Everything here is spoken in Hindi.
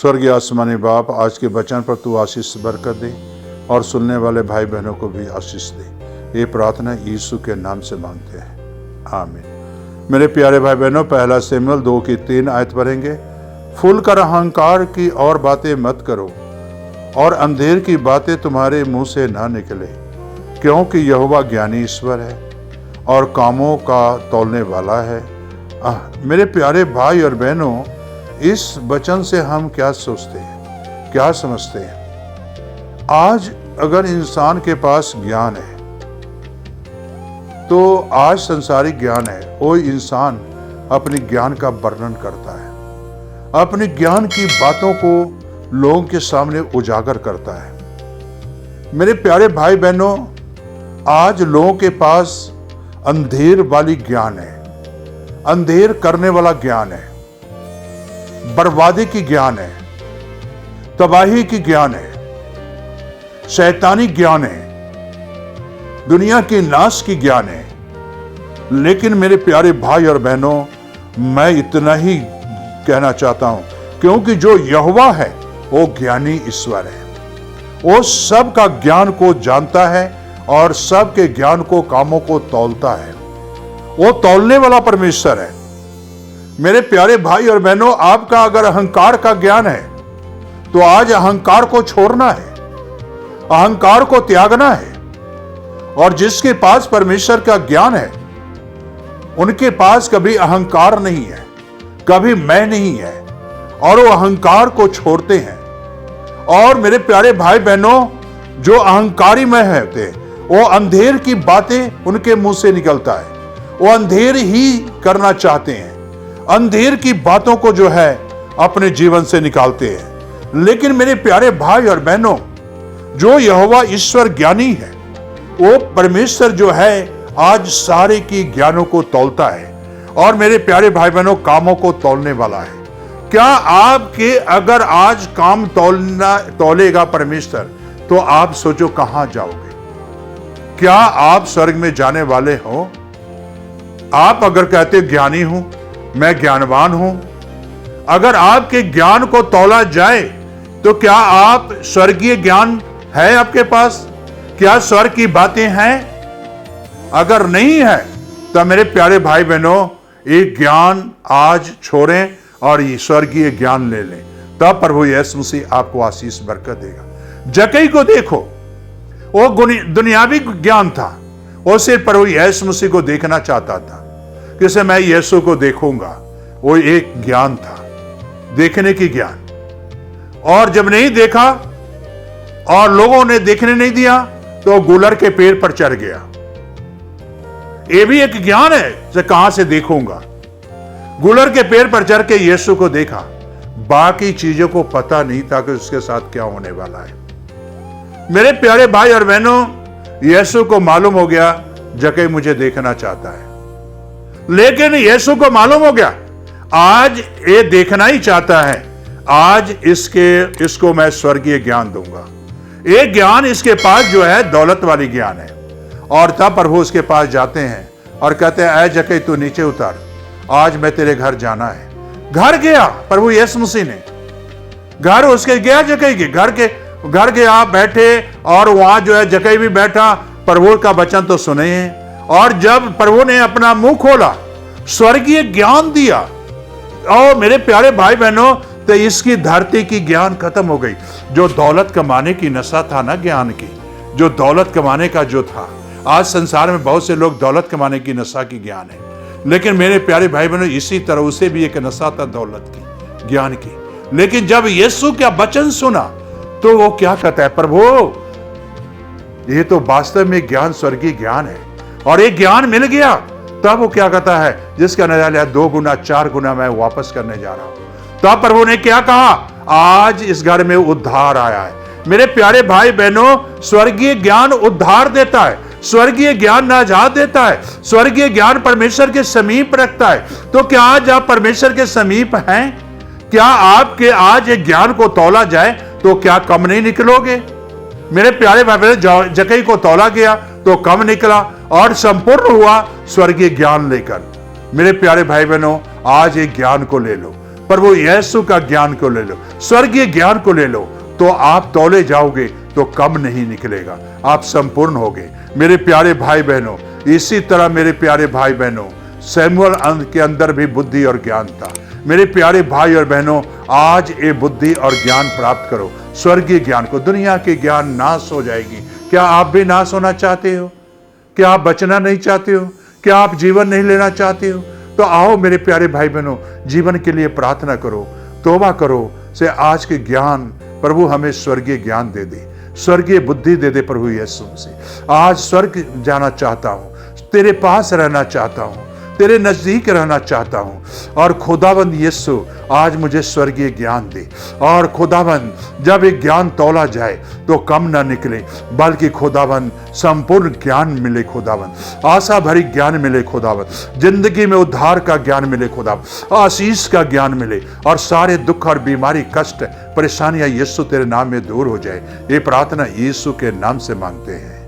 स्वर्गीय आसमानी बाप, आज के वचन पर तू आशीष बरकत दे और सुनने वाले भाई बहनों को भी आशीष दे। ये प्रार्थना यीशु के नाम से मांगते हैं, आमीन। मेरे प्यारे भाई बहनों, पहला शमूएल 2:3 आयत पढ़ेंगे। फूल कर अहंकार की और बातें मत करो और अंधेर की बातें तुम्हारे मुंह से ना निकले, क्योंकि यहोवा ज्ञानी ईश्वर है और कामों का तौलने वाला है। मेरे प्यारे भाई और बहनों, इस वचन से हम क्या सोचते हैं, क्या समझते हैं? आज अगर इंसान के पास ज्ञान है तो आज संसारिक ज्ञान है, वो इंसान अपने ज्ञान का वर्णन करता है, अपने ज्ञान की बातों को लोगों के सामने उजागर करता है। मेरे प्यारे भाई बहनों, आज लोगों के पास अंधेर वाली ज्ञान है, अंधेर करने वाला ज्ञान है, बर्बादी की ज्ञान है, तबाही की ज्ञान है, शैतानी ज्ञान है, दुनिया के नाश की ज्ञान है। लेकिन मेरे प्यारे भाई और बहनों, मैं इतना ही कहना चाहता हूं, क्योंकि जो यहोवा है वो ज्ञानी ईश्वर है। वो सब का ज्ञान को जानता है और सबके ज्ञान को, कामों को तौलता है। वो तौलने वाला परमेश्वर है। मेरे प्यारे भाई और बहनों, आपका अगर अहंकार का ज्ञान है तो आज अहंकार को छोड़ना है, अहंकार को त्यागना है। और जिसके पास परमेश्वर का ज्ञान है उनके पास कभी अहंकार नहीं है, कभी मैं नहीं है, और वो अहंकार को छोड़ते हैं। और मेरे प्यारे भाई बहनों, जो अहंकारी में होते वो अंधेर की बातें उनके मुंह से निकलता है, वो अंधेर ही करना चाहते हैं, अंधेर की बातों को जो है अपने जीवन से निकालते हैं। लेकिन मेरे प्यारे भाई और बहनों, जो यहोवा ईश्वर ज्ञानी है, वो परमेश्वर जो है आज सारे की ज्ञानों को तौलता है और मेरे प्यारे भाई बहनों, कामों को तौलने वाला है। क्या आपके अगर आज काम तौलेगा परमेश्वर, तो आप सोचो कहां जाओगे? क्या आप स्वर्ग में जाने वाले हो? आप अगर कहते ज्ञानी हूं, मैं ज्ञानवान हूं, अगर आपके ज्ञान को तौला जाए तो क्या आप स्वर्गीय ज्ञान है आपके पास? क्या स्वर्ग की बातें हैं? अगर नहीं है तो मेरे प्यारे भाई बहनों, एक ज्ञान आज छोड़ें और ये स्वर्गीय ज्ञान ले लें, तब प्रभु यीशु मसीह आपको आशीष बरकत देगा। जक्कई को देखो, वो दुनियावी ज्ञान था, वो सिर्फ प्रभु यीशु मसीह को देखना चाहता था, किसे मैं यीशु को देखूंगा। वो एक ज्ञान था, देखने की ज्ञान। और जब नहीं देखा और लोगों ने देखने नहीं दिया तो गुलर के पेड़ पर चढ़ गया। ये भी एक ज्ञान है, जो कहां से देखूंगा। गुलर के पेड़ पर चढ़ के यीशु को देखा, बाकी चीजों को पता नहीं था कि उसके साथ क्या होने वाला है। मेरे प्यारे भाई और बहनों, यीशु को मालूम हो गया जक्कई मुझे देखना चाहता है, लेकिन यीशु को मालूम हो गया आज ये देखना ही चाहता है, आज इसको मैं स्वर्गीय ज्ञान दूंगा। एक ज्ञान इसके पास जो है दौलत वाली ज्ञान है। और तब प्रभु उसके पास जाते हैं और कहते हैं, ऐ जक्कई तू नीचे उतर, आज मैं तेरे घर जाना है। घर गया प्रभु यीशु मसीह ने, घर उसके गया, जक्कई के घर गया, बैठे, और वहां जो है जक्कई भी बैठा, प्रभु का वचन तो सुने हैं। और जब प्रभु ने अपना मुंह खोला, स्वर्गीय ज्ञान दिया, और मेरे प्यारे भाई बहनों, तो इसकी धरती की ज्ञान खत्म हो गई। जो दौलत कमाने की नशा था ना, ज्ञान की, जो दौलत कमाने का जो था, आज संसार में बहुत से लोग दौलत कमाने की नशा की ज्ञान है, लेकिन मेरे प्यारे भाई बहनों, इसी तरह उसे भी एक नशा था दौलत की, ज्ञान की। लेकिन जब यीशु का वचन सुना तो वो क्या कहता है, प्रभु ये तो वास्तव में ज्ञान स्वर्गीय ज्ञान है, और एक ज्ञान मिल गया। तब वो क्या कहता है, जिसका नजारा 2 गुना 4 गुना मैं वापस करने जा रहा हूं। तब प्रभु ने क्या कहा, आज इस घर में उद्धार आया है। मेरे प्यारे भाई बहनों, स्वर्गीय ज्ञान उद्धार देता है, स्वर्गीय ज्ञान नाजात देता है, स्वर्गीय ज्ञान परमेश्वर के समीप रखता है। तो क्या आज आप परमेश्वर के समीप हैं? क्या आपके आज एक ज्ञान को तौला जाए तो क्या कम नहीं निकलोगे? मेरे प्यारे भाई बहनों, जक्कई को तौला गया तो कम निकला और संपूर्ण हुआ स्वर्गीय ज्ञान लेकर। मेरे प्यारे भाई बहनों, आज एक ज्ञान को ले लो। प्रभु यीशु का ज्ञान को ले लो, स्वर्गीय ज्ञान को ले लो, तो आप तौले जाओगे तो कम नहीं निकलेगा, आप संपूर्ण होगे। मेरे प्यारे भाई बहनों, इसी तरह मेरे प्यारे भाई बहनों, सैमुअल के अंदर भी बुद्धि और ज्ञान था। मेरे प्यारे भाई और बहनों, आज ये बुद्धि और ज्ञान प्राप्त करो, स्वर्गीय ज्ञान को। दुनिया के ज्ञान नाश हो जाएगी। क्या आप भी नाश होना चाहते हो? क्या आप बचना नहीं चाहते हो? क्या आप जीवन नहीं लेना चाहते हो? तो आओ मेरे प्यारे भाई बहनों, जीवन के लिए प्रार्थना करो, तौबा करो से आज के ज्ञान प्रभु हमें स्वर्गीय ज्ञान दे दे, स्वर्गीय बुद्धि दे दे प्रभु यीशु से। आज स्वर्ग जाना चाहता हूँ, तेरे पास रहना चाहता हूँ, तेरे नजदीक रहना चाहता हूँ। और खुदाबंद यीशु आज मुझे स्वर्गीय ज्ञान दे। और खुदाबंद जब एक ज्ञान तौला जाए तो कम ना निकले, बल्कि खुदाबंद संपूर्ण ज्ञान मिले, खुदाबंद आशा भरी ज्ञान मिले, खुदाबंद जिंदगी में उद्धार का ज्ञान मिले, खुदाबंद आशीष का ज्ञान मिले, और सारे दुख और बीमारी, कष्ट, परेशानियां यीशु तेरे नाम में दूर हो जाए। ये प्रार्थना यीशु के नाम से मांगते हैं।